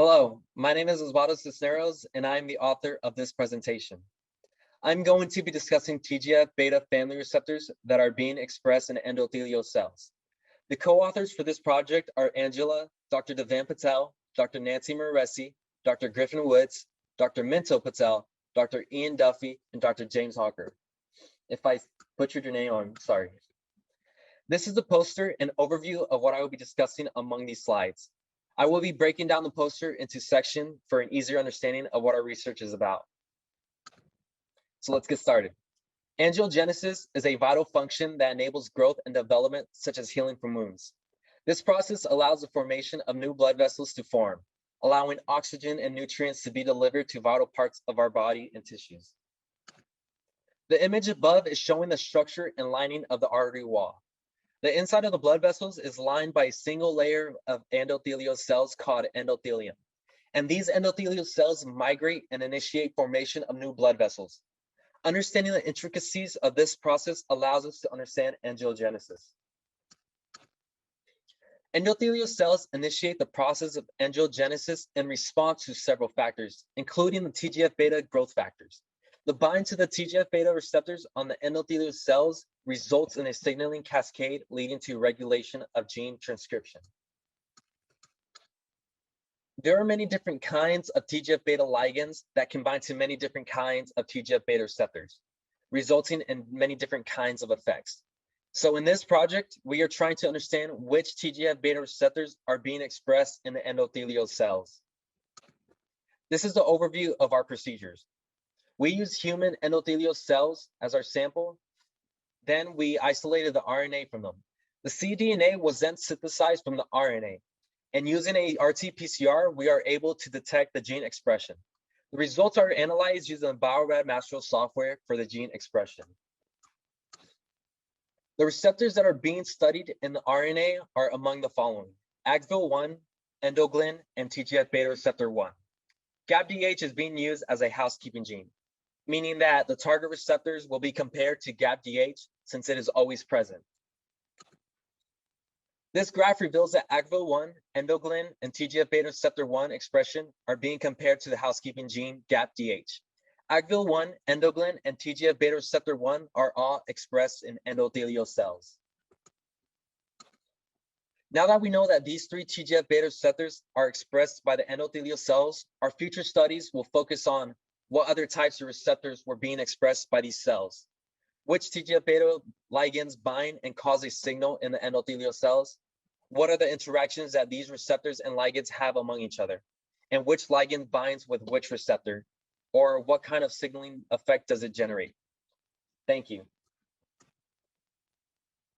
Hello, my name is Osvaldo Cisneros, and I'm the author of this presentation. I'm going to be discussing TGF-beta family receptors that are being expressed in endothelial cells. The co-authors for this project are Angela, Dr. Devan Patel, Dr. Nancy Moresi, Dr. Griffin Woods, Dr. Minto Patel, Dr. Ian Duffy, and Dr. James Hawker. If I butchered your name, I'm sorry. This is the poster and overview of what I will be discussing among these slides. I will be breaking down the poster into sections for an easier understanding of what our research is about. So let's get started. Angiogenesis is a vital function that enables growth and development, such as healing from wounds. This process allows the formation of new blood vessels to form, allowing oxygen and nutrients to be delivered to vital parts of our body and tissues. The image above is showing the structure and lining of the artery wall. The inside of the blood vessels is lined by a single layer of endothelial cells called endothelium. And these endothelial cells migrate and initiate formation of new blood vessels. Understanding the intricacies of this process allows us to understand angiogenesis. Endothelial cells initiate the process of angiogenesis in response to several factors, including the TGF-beta growth factors. The bind to the TGF-beta receptors on the endothelial cells results in a signaling cascade leading to regulation of gene transcription. There are many different kinds of TGF-beta ligands that can bind to many different kinds of TGF-beta receptors, resulting in many different kinds of effects. So in this project, we are trying to understand which TGF-beta receptors are being expressed in the endothelial cells. This is the overview of our procedures. We use human endothelial cells as our sample. Then we isolated the RNA from them. The cDNA was then synthesized from the RNA. And using a RT-PCR, we are able to detect the gene expression. The results are analyzed using the Bio-Rad Master software for the gene expression. The receptors that are being studied in the RNA are among the following: AGVIL1, endoglin, and TGF-beta receptor 1. GAPDH is being used as a housekeeping gene, meaning that the target receptors will be compared to GAPDH since it is always present. This graph reveals that AGVIL1, endoglin, and TGF-beta receptor 1 expression are being compared to the housekeeping gene GAPDH. AGVIL1, endoglin, and TGF-beta receptor 1 are all expressed in endothelial cells. Now that we know that these three TGF-beta receptors are expressed by the endothelial cells, our future studies will focus on what other types of receptors were being expressed by these cells, which TGF-beta ligands bind and cause a signal in the endothelial cells, what are the interactions that these receptors and ligands have among each other, and which ligand binds with which receptor, or what kind of signaling effect does it generate. Thank you.